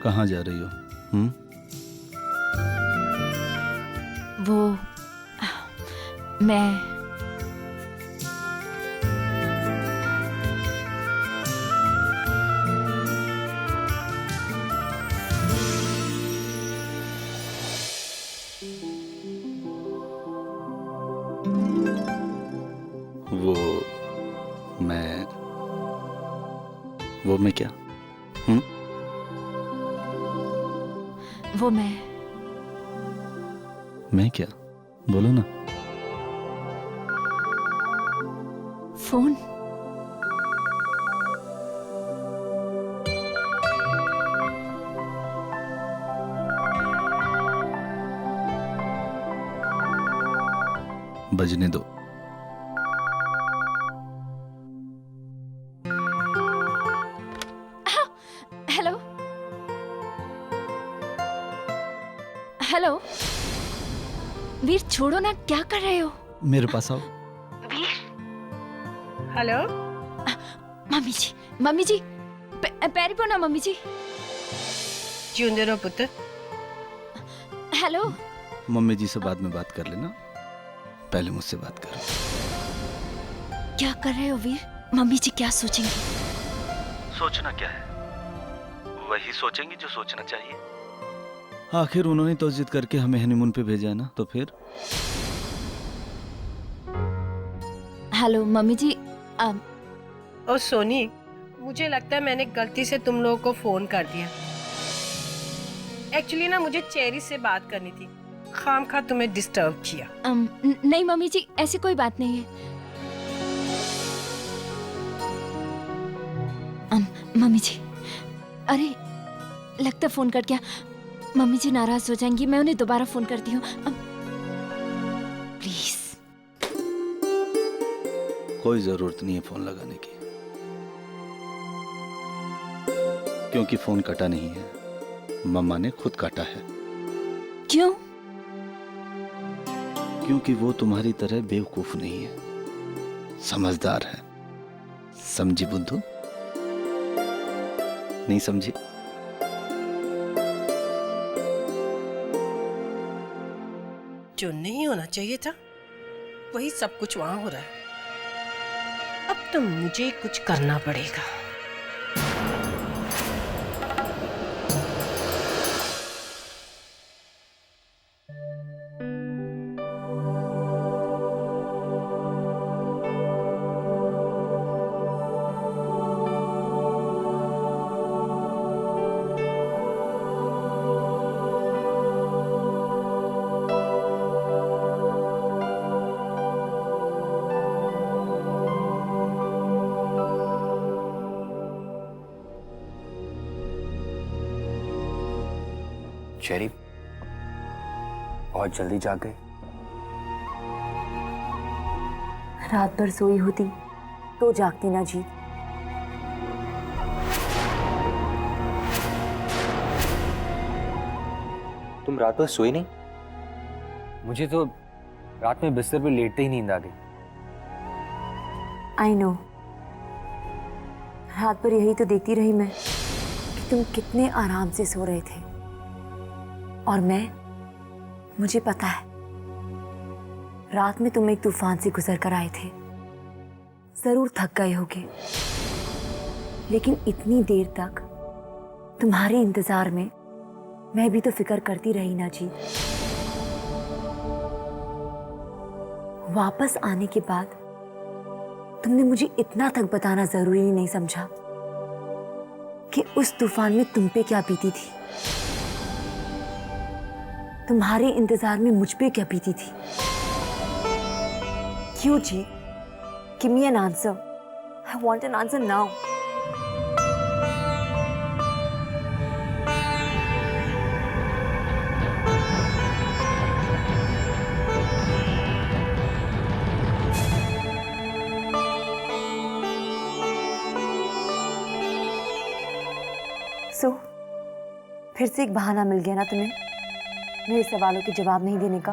कहाँ जा रही हो? वो मैं वो मैं क्या? वो मैं क्या? बोलो ना। फोन। बजने दो। हेलो हेलो वीर, छोड़ो ना, क्या कर रहे हो? मेरे पास आओ। वीर। हेलो मम्मी जी पैरी पो ना मम्मी जी। जिंदे रहो पुत्र। हेलो। मम्मी जी से बाद में बात कर लेना, पहले मुझसे बात करो। क्या कर रहे हो वीर? मम्मी जी क्या सोचेंगी? सोचना क्या है, वही सोचेंगी जो सोचना चाहिए। आखिर उन्होंने तो जिद करके हमें हनीमून पे भेजा है ना, तो फिर। हेलो मम्मी जी। ओ सोनी, मुझे लगता है मैंने गलती से तुम लोगों को फोन कर दिया। एक्चुअली ना मुझे चेरी से बात करनी थी, खामखा तुम्हें डिस्टर्ब किया। नहीं मम्मी जी, ऐसी कोई बात नहीं है। मम्मी जी, अरे लगता फोन कट गया। मम्मी जी नाराज हो जाएंगी, मैं उन्हें दोबारा फोन करती हूँ। प्लीज। कोई जरूरत नहीं है फोन लगाने की, क्योंकि फोन कटा नहीं है, मम्मा ने खुद काटा है। क्यों? क्योंकि वो तुम्हारी तरह बेवकूफ नहीं है, समझदार है। समझी बुद्धू? नहीं समझी? जो नहीं होना चाहिए था वही सब कुछ वहां हो रहा है। अब तो मुझे कुछ करना पड़ेगा। चेरी बहुत जल्दी जाग गई। रात भर सोई होती तो जागती ना जी। तुम रात भर सोई नहीं? मुझे तो रात में बिस्तर पे लेटते ही नींद आ गई। आई नो, रात भर यही तो देखती रही मैं कि तुम कितने आराम से सो रहे थे। और मुझे पता है, रात में तुम एक तूफान से गुजर कर आए थे, जरूर थक गए होगे, लेकिन इतनी देर तक तुम्हारे इंतजार में मैं भी तो फिक्र करती रही ना जी। वापस आने के बाद तुमने मुझे इतना तक बताना जरूरी नहीं समझा कि उस तूफान में तुम पे क्या बीती थी, तुम्हारे इंतजार में मुझ पे क्या बीती थी। क्यों जी? Give me an answer. I want an answer now. So, फिर से एक बहाना मिल गया ना तुम्हें मेरे सवालों के जवाब नहीं देने का।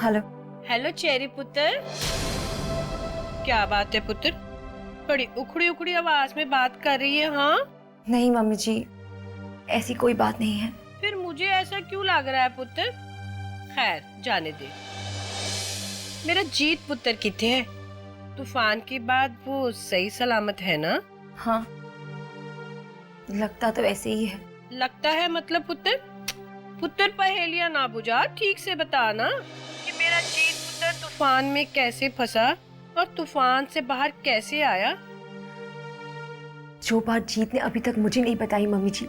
हेलो। हेलो चेरी पुत्र। क्या बात है पुत्र, बड़ी उखड़ी उखड़ी आवाज में बात कर रही है? हाँ नहीं मम्मी जी, ऐसी कोई बात नहीं है। फिर मुझे ऐसा क्यों लग रहा है पुत्र? खैर जाने दे। मेरा जीत पुत्र किथे है? तूफान के बाद वो सही सलामत है ना? हाँ, लगता तो ऐसे ही है। लगता है मतलब पुत्र? पुत्र पहेलियां ना बुझा, ठीक से बता ना कि मेरा जीत पुत्र तूफान में कैसे फंसा और तूफान से बाहर कैसे आया? जो बात जीत ने अभी तक मुझे नहीं बताई मम्मी जी,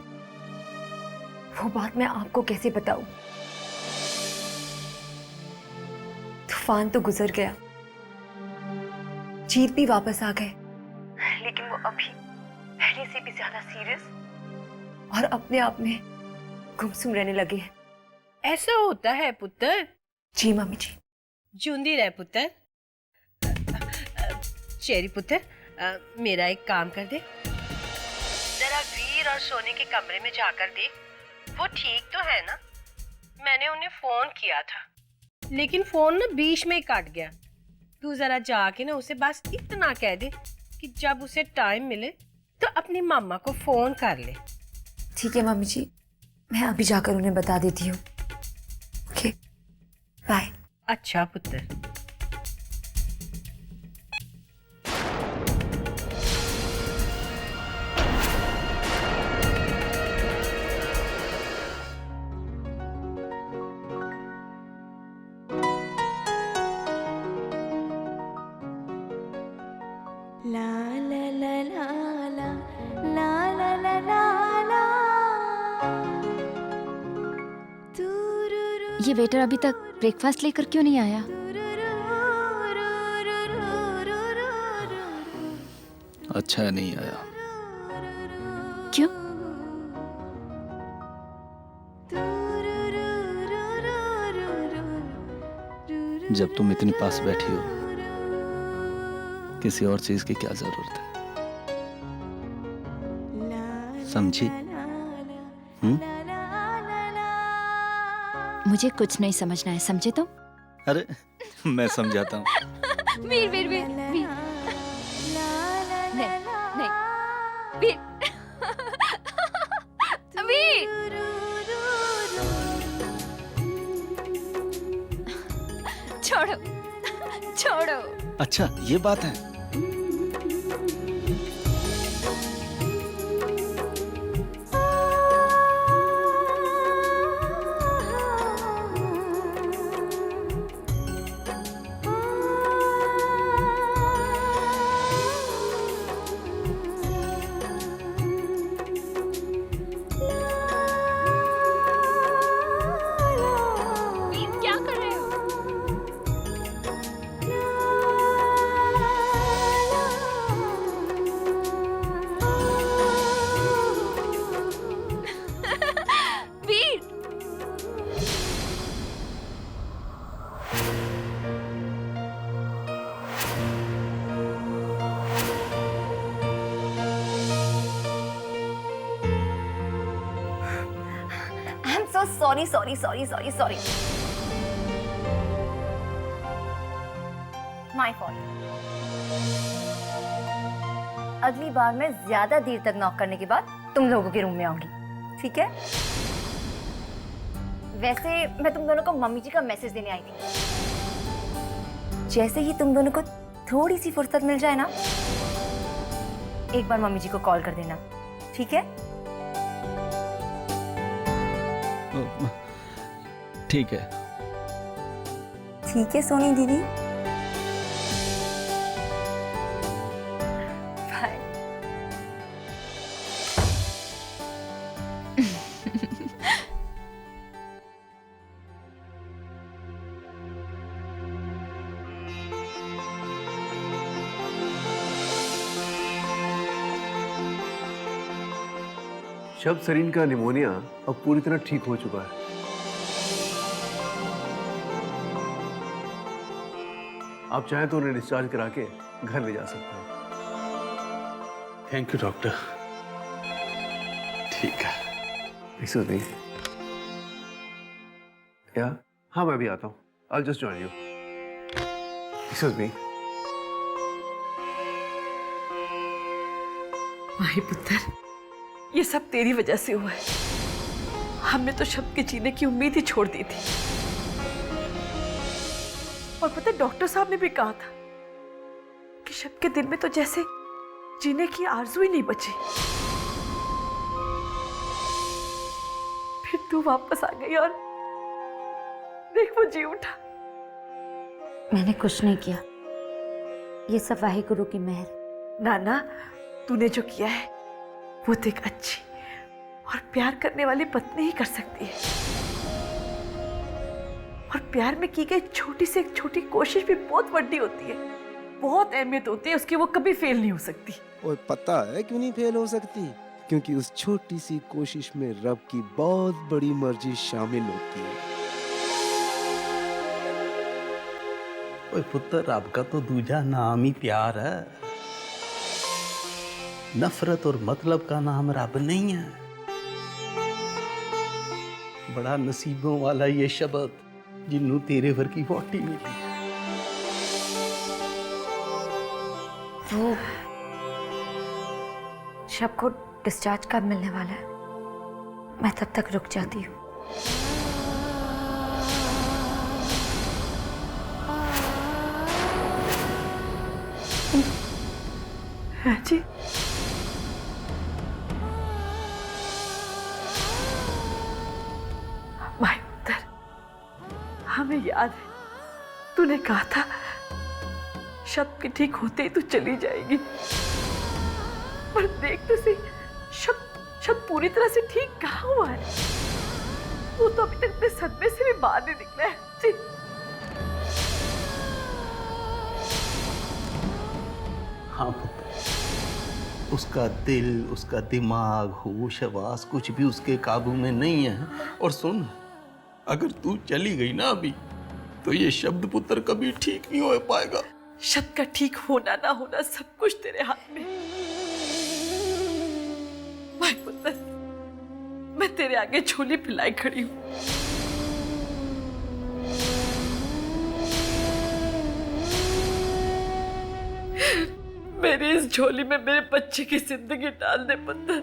वो बात मैं आपको कैसे बताऊं? तूफान तो गुजर गया, जीत भी वापस आ गए, लेकिन वो अभी पहले से भी ज्यादा सीरियस और अपने आप में गुमसुम रहने लगे हैं। ऐसा होता है पुत्र? जी मम्मी जी। जूंदी रह पुत्र। चेरी पुत्र, मेरा एक काम कर दे, जरा वीर और सोने के कमरे में जाकर देख, वो ठीक तो है ना? मैंने उन्हें फोन किया था, लेकिन फोन ना बीच में ही कट गया। तू जरा जाके ना उसे बस इतना कह दे कि जब उसे टाइम मिले तो अपनी मामा को फोन कर ले। ठीक है मम्मी जी, मैं अभी जाकर उन्हें बता देती हूँ। Okay, bye. अच्छा पुत्र। ला ला ला ला ला ला ला ला ला ला। ये वेटर अभी तक ब्रेकफास्ट लेकर क्यों नहीं आया? अच्छा है नहीं आया। क्यों? जब तुम इतनी पास बैठी हो, किसी और चीज की क्या जरूरत है? समझी? मुझे कुछ नहीं समझना है, समझे तुम? अरे मैं समझाता हूँ। वीर वीर वीर वीर। नहीं नहीं वीर। वीर। छोड़ो छोड़ो। अच्छा ये बात है। क्या कर रहे हो? Veer. I am so sorry sorry sorry sorry sorry. My fault. अगली बार मैं ज्यादा देर तक नॉक करने के बाद तुम लोगों के रूम में आऊंगी, ठीक है? वैसे मैं तुम दोनों को मम्मी जी का मैसेज देने आई थी। जैसे ही तुम दोनों को थोड़ी सी फुर्सत मिल जाए ना, एक बार मम्मी जी को कॉल कर देना, ठीक है? ठीक है। ठीक है सोनी दीदी। बाय। शब सरीन का निमोनिया अब पूरी तरह ठीक हो चुका है। आप चाहें तो उन्हें डिस्चार्ज करा के घर ले जा सकते हैं। Thank you doctor. ठीक है। Excuse me. क्या? हाँ मैं भी आता हूँ, I'll just join you. Excuse me. माही पुत्र, ये सब तेरी वजह से हुआ है। हमने तो शब्द के जीने की उम्मीद ही छोड़ दी थी। और पता है, डॉक्टर साहब ने भी कहा था कि शब्द के दिल में तो जैसे जीने की आरज़ू ही नहीं बची। फिर तू वापस आ गई और देख वो जी उठा। मैंने कुछ नहीं किया, ये सब वाहिगुरु की मेहर। नाना, तूने जो किया है वो तो एक अच्छी और प्यार करने वाली पत्नी ही कर सकती है। और प्यार में की गई छोटी से एक छोटी कोशिश भी बहुत बड़ी होती है, बहुत अहमियत होती है उसकी, वो कभी फेल नहीं हो सकती। और पता है क्यों नहीं फेल हो सकती? क्योंकि उस छोटी सी कोशिश में रब की बहुत बड़ी मर्जी शामिल होती है। ओए पुत्र, रब का तो दूजा नाम ही प्यार है। नफरत और मतलब का नाम रब नहीं है। बड़ा नसीबों वाला ये शब्द जिन्नू तेरे वर्गी वोटी मिली। वो शब को डिस्चार्ज कब मिलने वाला है? मैं तब तक रुक जाती हूँ। है जी। भाई पुत्र, हमें याद है तूने कहा था शब्द के ठीक होते ही तू चली जाएगी। पर देख तो सही, शब्द पूरी तरह से ठीक कहाँ हुआ है? वो तो अभी तक अपने सदमे से भी बाहर नहीं निकला है जी। हाँ पुत्र, उसका दिल, उसका दिमाग, होश हवास कुछ भी उसके काबू में नहीं है। और सुन, अगर तू चली गई ना अभी, तो ये शब्द पुत्र कभी ठीक नहीं हो पाएगा। शब्द का ठीक होना ना होना सब कुछ तेरे हाथ में। भाई पुत्र, मैं तेरे आगे झोली फैलाई खड़ी हूँ। मेरी इस झोली में मेरे बच्चे की जिंदगी डाल दे पुत्र,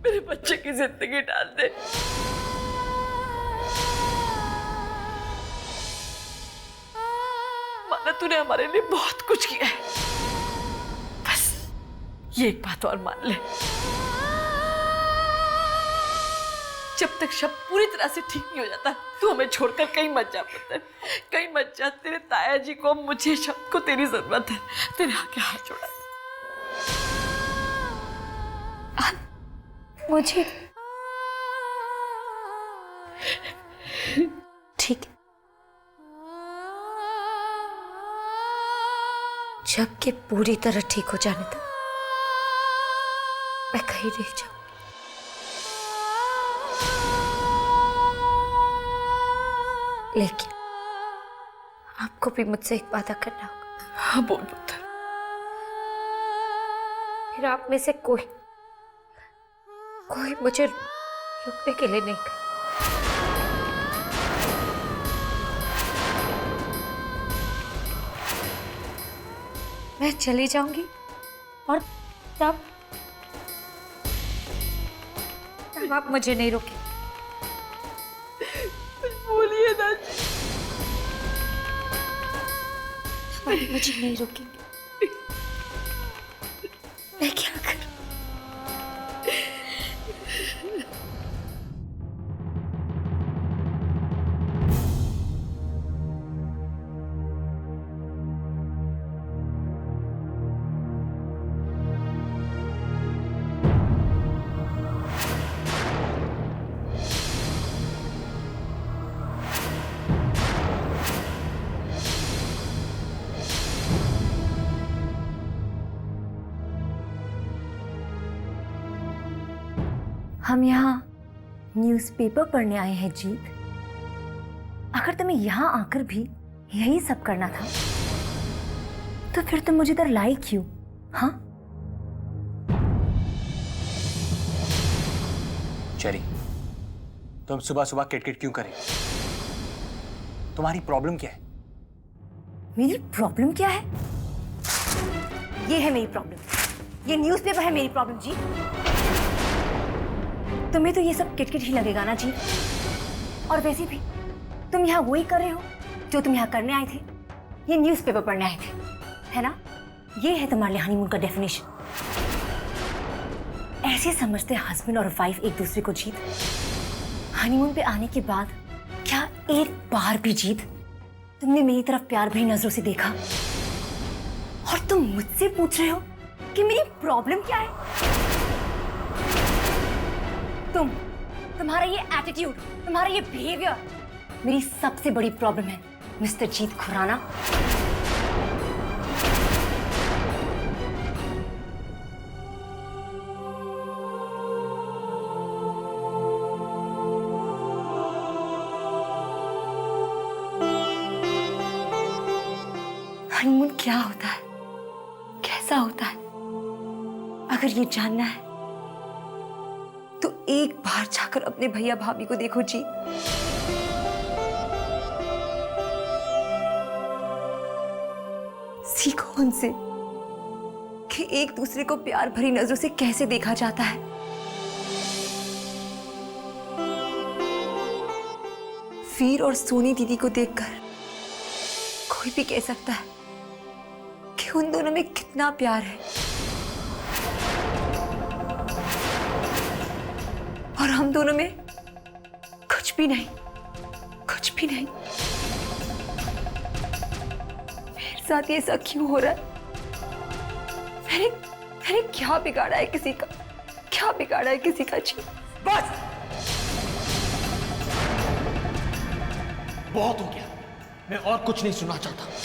मेरे बच्चे की जिंदगी डाल दे। माना तूने हमारे लिए बहुत कुछ किया है, बस ये एक बात और मान ले, जब तक शब्द पूरी तरह से ठीक नहीं हो जाता तू हमें छोड़कर कहीं मत जा पुत्र, कहीं मत जा। तेरे ताया जी को, मुझे, शब्द को तेरी जरूरत है। तेरे आगे हाथ जोड़ा। मुझे ठीक है, जब के पूरी तरह ठीक हो जाने तक मैं कहीं नहीं जाऊं। लेकिन आपको भी मुझसे एक वादा करना होगा। हाँ बोल पुत्र। फिर आप में से कोई मुझे रुकने के लिए नहीं कहे। मैं चली जाऊंगी और तब आप मुझे नहीं रोके। बोलिए ना। आप मुझे नहीं रोकेंगे। मैं क्या करूं? हम यहाँ न्यूज़पेपर पढ़ने आए हैं जीत। अगर तुम्हें यहाँ आकर भी यही सब करना था तो फिर तुम मुझे इधर लाई क्यों? हाँ, चरी, तुम सुबह सुबह किटकिट क्यों करें? तुम्हारी प्रॉब्लम क्या है? मेरी प्रॉब्लम क्या है? ये है मेरी प्रॉब्लम। ये न्यूज़पेपर है मेरी प्रॉब्लम जी। तुम्हें तो ये सब किटकिट ही लगेगा ना जी। और वैसे भी तुम यहाँ वही कर रहे हो जो तुम यहाँ करने आए थे। ये न्यूज़पेपर पढ़ने आए थे, है ना? ये है तुम्हारे लिए हनीमून का डेफिनेशन। ऐसे समझते हस्बैंड और वाइफ एक दूसरे को जीत। हनीमून पे आने के बाद क्या एक बार भी जीत तुमने मेरी तरफ प्यार भरी नजरों से देखा? और तुम मुझसे पूछ रहे हो कि मेरी प्रॉब्लम क्या है? तुम्हारा ये एटीट्यूड, तुम्हारा ये बिहेवियर मेरी सबसे बड़ी प्रॉब्लम है मिस्टर जीत खुराना। हनीमून क्या होता है, कैसा होता है? अगर ये जानना है तो एक बार जाकर अपने भैया भाभी को देखो जी। सीखो उनसे कि एक दूसरे को प्यार भरी नजरों से कैसे देखा जाता है। वीर और सोनी दीदी को देखकर कोई भी कह सकता है कि उन दोनों में कितना प्यार है। और हम दोनों में कुछ भी नहीं, कुछ भी नहीं। मेरे साथ ये सब क्यों हो रहा है? मैंने क्या बिगाड़ा है किसी का? क्या बिगाड़ा है किसी का जी? बस बहुत हो गया, मैं और कुछ नहीं सुनना चाहता।